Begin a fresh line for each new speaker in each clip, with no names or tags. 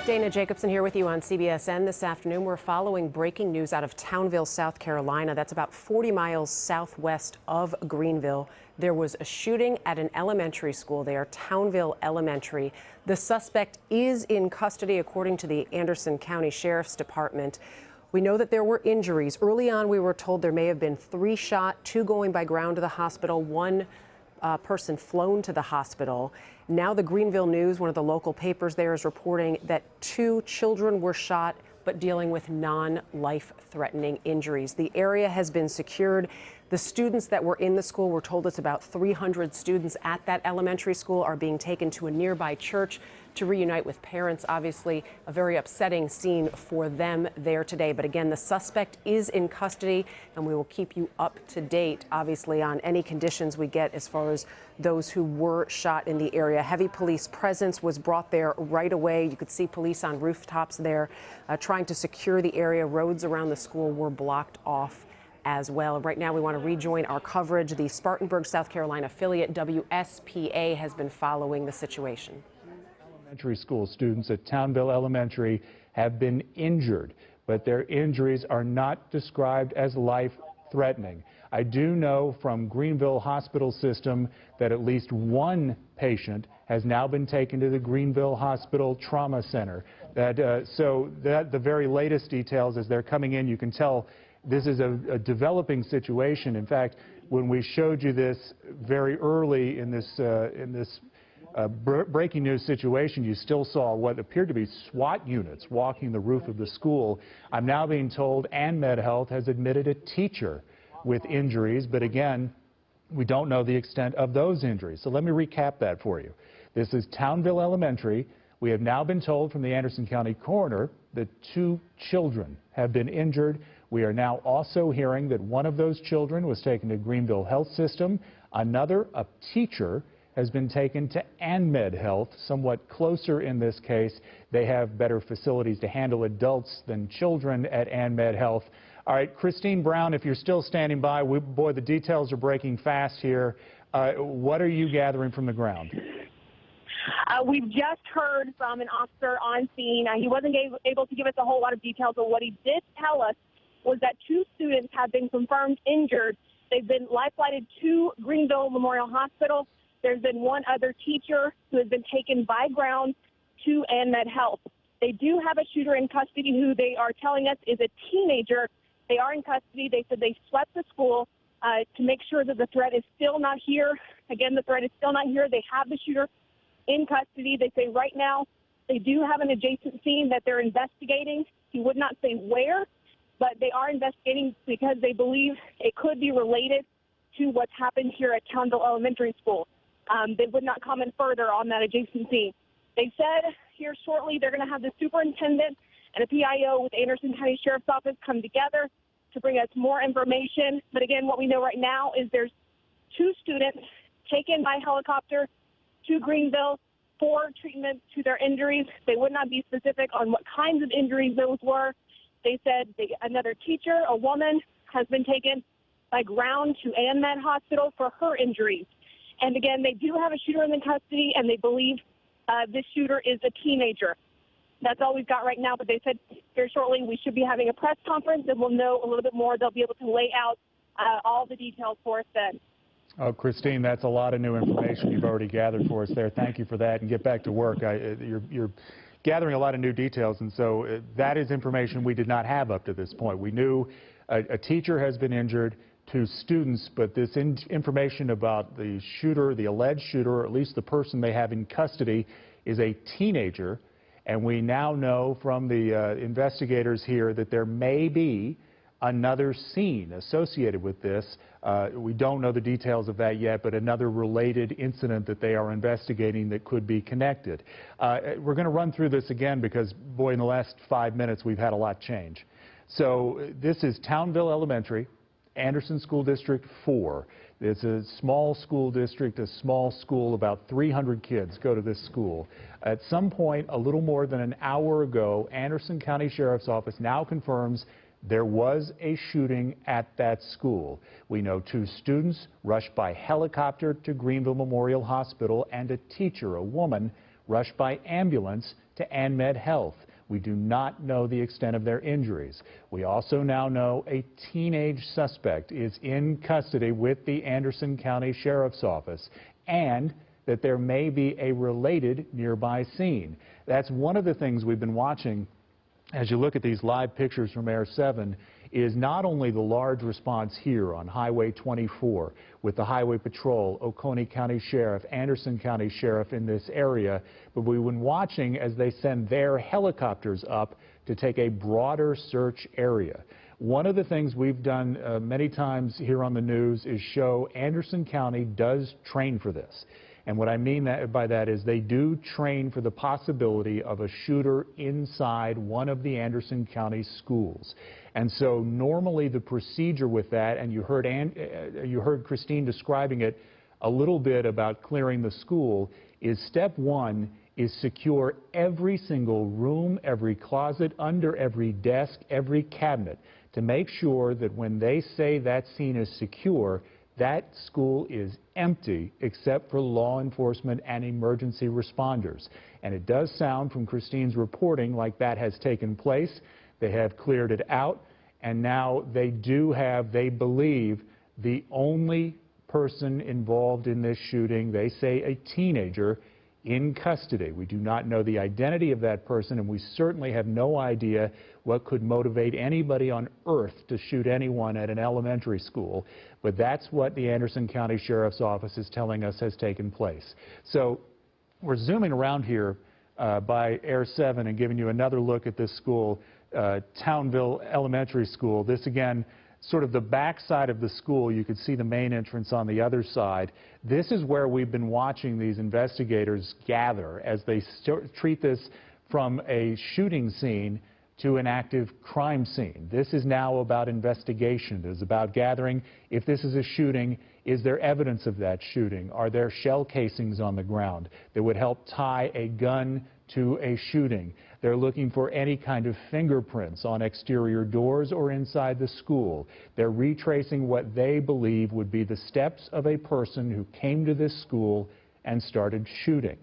Dana Jacobson here with you on CBSN this afternoon. We're following breaking news out of Townville, South Carolina. That's about 40 miles southwest of Greenville. There was a shooting at an elementary school there, Townville Elementary. The suspect is in custody, according to the Anderson County Sheriff's Department. We know that there were injuries. Early on, we were told there may have been 3 shot, 2 going by ground to the hospital, 1 person flown to the hospital. Now the Greenville News, one of the local papers there, is reporting that 2 children were shot but dealing with non-life-threatening injuries. The area has been secured. The students that were in the school, we're told it's about 300 students at that elementary school, are being taken to a nearby church to reunite with parents. Obviously, a very upsetting scene for them there today. But again, the suspect is in custody, and we will keep you up to date, obviously, on any conditions we get as far as those who were shot in the area. Heavy police presence was brought there right away. You could see police on rooftops there trying to secure the area. Roads around the school were blocked off as well. Right now, we want to rejoin our coverage. The Spartanburg, South Carolina affiliate WSPA has been following the situation.
Elementary school students at Townville Elementary have been injured, but their injuries are not described as life-threatening. I do know from Greenville Hospital System that at least 1 patient has now been taken to the Greenville Hospital Trauma Center. So the very latest details as they're coming in, you can tell this is a developing situation. In fact, when we showed you this very early in this breaking news situation, you still saw what appeared to be SWAT units walking the roof of the school. I'm now being told ANMed Health has admitted a teacher with injuries, but again, we don't know the extent of those injuries. So let me recap that for you. This is Townville Elementary. We have now been told from the Anderson County coroner that 2 children have been injured. We are now also hearing that one of those children was taken to Greenville Health System. Another, a teacher, has been taken to ANMed Health, somewhat closer in this case. They have better facilities to handle adults than children at ANMed Health. All right, Christine Brown, if you're still standing by, boy, the details are breaking fast here. What are you gathering from the ground?
We've just heard from an officer on scene. He wasn't able to give us a whole lot of details, but what he did tell us was that 2 students have been confirmed injured. They've been life-flighted to Greenville Memorial Hospital. There's been 1 other teacher who has been taken by ground to ANMed Health. They do have a shooter in custody who they are telling us is a teenager. They are in custody. They said they swept the school to make sure that the threat is still not here. Again, the threat is still not here. They have the shooter in custody. They say right now they do have an adjacent scene that they're investigating. He would not say where, but they are investigating because they believe it could be related to what's happened here at Townville Elementary School. They would not comment further on that adjacent scene. They said here shortly they're going to have the superintendent and a PIO with Anderson County Sheriff's Office come together to bring us more information. But again, what we know right now is there's 2 students taken by helicopter to Greenville for treatment to their injuries. They would not be specific on what kinds of injuries those were. They said another teacher, a woman, has been taken by ground to ANMed Hospital for her injuries. And again, they do have a shooter in the custody, and they believe this shooter is a teenager. That's all we've got right now, but they said very shortly we should be having a press conference, and we'll know a little bit more. They'll be able to lay out all the details for us then.
Oh, Christine, that's a lot of new information you've already gathered for us there. Thank you for that, and get back to work. You're gathering a lot of new details, and so that is information we did not have up to this point. We knew a teacher has been injured, 2 students, but this information about the shooter, the alleged shooter, or at least the person they have in custody, is a teenager. And we now know from the investigators here that there may be another scene associated with this. We don't know the details of that yet, but another related incident that they are investigating that could be connected. We're going to run through this again because, boy, in the last 5 minutes we've had a lot change. So this is Townville Elementary, Anderson School District 4. It's a small school district, a small school, about 300 kids go to this school. At some point, a little more than an hour ago, Anderson County Sheriff's Office now confirms there was a shooting at that school. We know 2 students rushed by helicopter to Greenville Memorial Hospital, and a teacher, a woman, rushed by ambulance to ANMED Health. We do not know the extent of their injuries. We also now know a teenage suspect is in custody with the Anderson County Sheriff's Office, and that there may be a related nearby scene. That's one of the things we've been watching as you look at these live pictures from Air 7, is not only the large response here on Highway 24 with the Highway Patrol, Oconee County Sheriff, Anderson County Sheriff in this area, but we've been watching as they send their helicopters up to take a broader search area. One of the things we've done many times here on the news is show Anderson County does train for this. And what I mean by that is they do train for the possibility of a shooter inside one of the Anderson County schools. And so normally the procedure with that, and you heard Christine describing it a little bit about clearing the school, is step one is secure every single room, every closet, under every desk, every cabinet, to make sure that when they say that scene is secure, that school is empty except for law enforcement and emergency responders. And it does sound from Christine's reporting like that has taken place. They have cleared it out, and now they do have, they believe, the only person involved in this shooting, they say a teenager, in custody. We do not know the identity of that person, and we certainly have no idea what could motivate anybody on earth to shoot anyone at an elementary school. But that's what the Anderson County Sheriff's Office is telling us has taken place. So we're zooming around here by Air 7 and giving you another look at this school, Townville Elementary School. This again, sort of the back side of the school. You could see the main entrance on the other side. This is where we've been watching these investigators gather as they treat this from a shooting scene to an active crime scene. This is now about investigation. It is about gathering, if this is a shooting, is there evidence of that shooting? Are there shell casings on the ground that would help tie a gun to a shooting? They're looking for any kind of fingerprints on exterior doors or inside the school. They're retracing what they believe would be the steps of a person who came to this school and started shooting.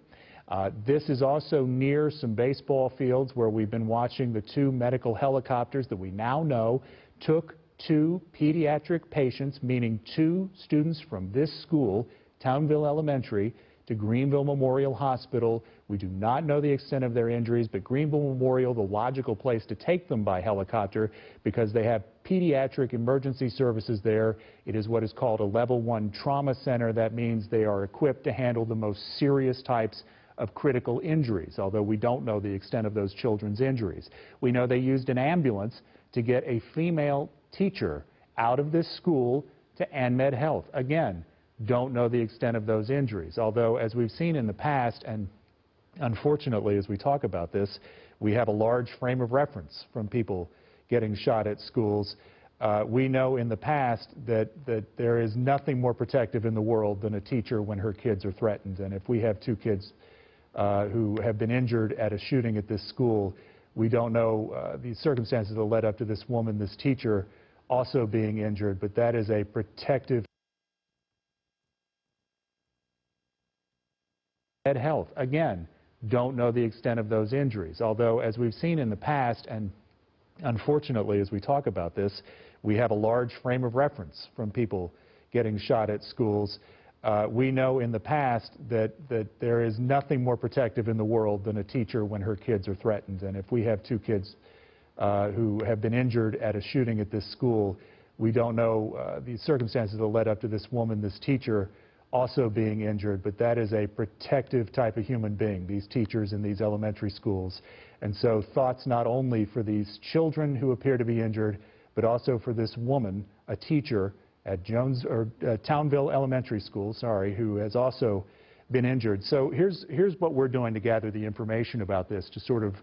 This is also near some baseball fields where we've been watching the two medical helicopters that we now know took two pediatric patients, meaning two students from this school, Townville Elementary, to Greenville Memorial Hospital. We do not know the extent of their injuries, but Greenville Memorial, the logical place to take them by helicopter because they have pediatric emergency services there. It is what is called a level 1 trauma center. That means they are equipped to handle the most serious types of critical injuries, although we don't know the extent of those children's injuries. We know they used an ambulance to get a female teacher out of this school to ANMED Health. Again, don't know the extent of those injuries, although as we've seen in the past, and unfortunately as we talk about this, we have a large frame of reference from people getting shot at schools. We know in the past that there is nothing more protective in the world than a teacher when her kids are threatened, and if we have two kids who have been injured at a shooting at this school, we don't know the circumstances that led up to this woman, this teacher, also being injured, but that is a protective health. Again, don't know the extent of those injuries, although as we've seen in the past, and unfortunately as we talk about this, we have a large frame of reference from people getting shot at schools. We know in the past that there is nothing more protective in the world than a teacher when her kids are threatened, and if we have two kids who have been injured at a shooting at this school, we don't know the circumstances that led up to this woman, this teacher, also being injured, but that is a protective type of human being, these teachers in these elementary schools. And so thoughts not only for these children who appear to be injured, but also for this woman, a teacher at Townville Elementary School, who has also been injured. So here's what we're doing to gather the information about this, to sort of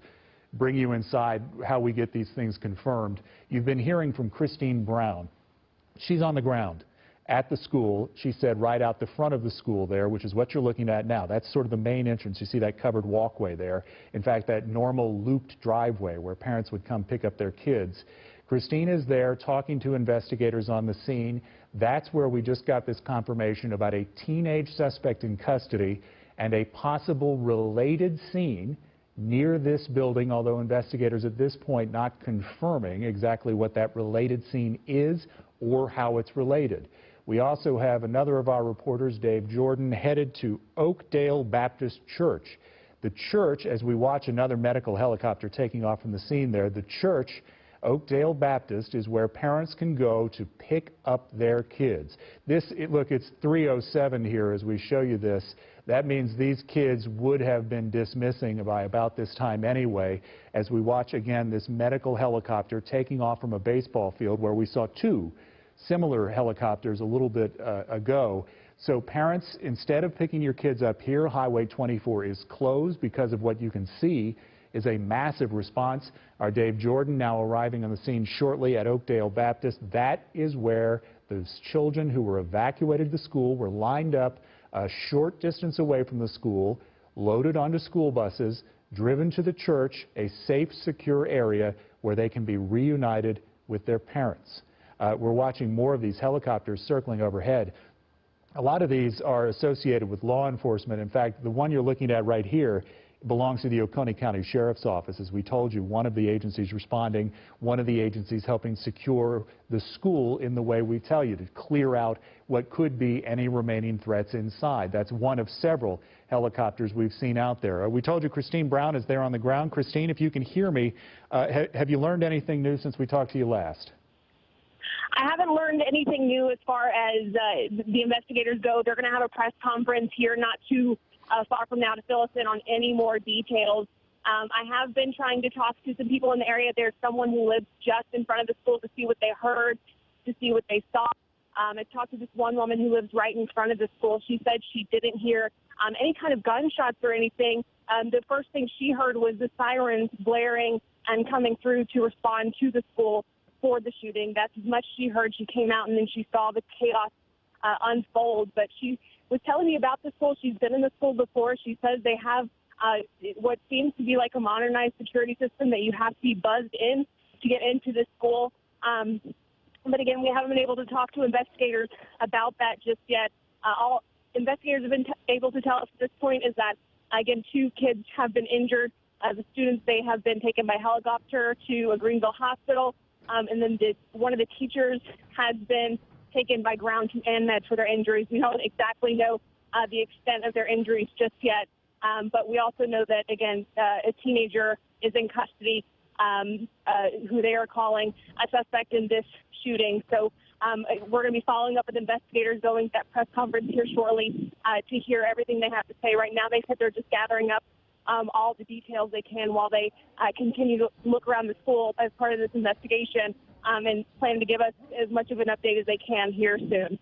bring you inside how we get these things confirmed. You've been hearing from Christine Brown. She's on the ground at the school. She said right out the front of the school there, which is what you're looking at now. That's sort of the main entrance. You see that covered walkway there. In fact, that normal looped driveway where parents would come pick up their kids. Christine is there talking to investigators on the scene. That's where we just got this confirmation about a teenage suspect in custody. and a possible related scene near this building, although investigators at this point not confirming exactly what that related scene is or how it's related. We also have another of our reporters, Dave Jordan, headed to Oakdale Baptist Church. The church, as we watch another medical helicopter taking off from the scene there, the church, Oakdale Baptist, is where parents can go to pick up their kids. Look, it's 3:07 here as we show you this. That means these kids would have been dismissing by about this time anyway, as we watch again this medical helicopter taking off from a baseball field where we saw two similar helicopters a little bit ago. So parents, instead of picking your kids up here, Highway 24 is closed because of what you can see is a massive response. Our Dave Jordan now arriving on the scene shortly at Oakdale Baptist. That is where those children who were evacuated to school were lined up a short distance away from the school, loaded onto school buses, driven to the church, a safe, secure area where they can be reunited with their parents. We're watching more of these helicopters circling overhead. A lot of these are associated with law enforcement. In fact, the one you're looking at right here belongs to the Oconee County Sheriff's Office. As we told you, one of the agencies responding, one of the agencies helping secure the school in the way we tell you, to clear out what could be any remaining threats inside. That's one of several helicopters we've seen out there. We told you Christine Brown is there on the ground. Christine, if you can hear me, have you learned anything new since we talked to you last?
I haven't learned anything new as far as the investigators go. They're going to have a press conference here not too far from now to fill us in on any more details. I have been trying to talk to some people in the area. There's someone who lives just in front of the school to see what they heard, to see what they saw. I talked to this one woman who lives right in front of the school. She said she didn't hear any kind of gunshots or anything. The first thing she heard was the sirens blaring and coming through to respond to the school for the shooting. That's as much she heard. She came out and then she saw the chaos unfold. But she was telling me about the school. She's been in the school before. She says they have what seems to be like a modernized security system that you have to be buzzed in to get into the school. But again, we haven't been able to talk to investigators about that just yet. All investigators have been able to tell us at this point is that, again, 2 kids have been injured. The students, they have been taken by helicopter to a Greenville hospital. And then one of the teachers has been taken by ground to ANMED for their injuries. We don't exactly know the extent of their injuries just yet. But we also know that, again, a teenager is in custody, who they are calling a suspect in this shooting. So we're going to be following up with investigators going to that press conference here shortly to hear everything they have to say. Right now, they said they're just gathering up all the details they can while they continue to look around the school as part of this investigation and plan to give us as much of an update as they can here soon.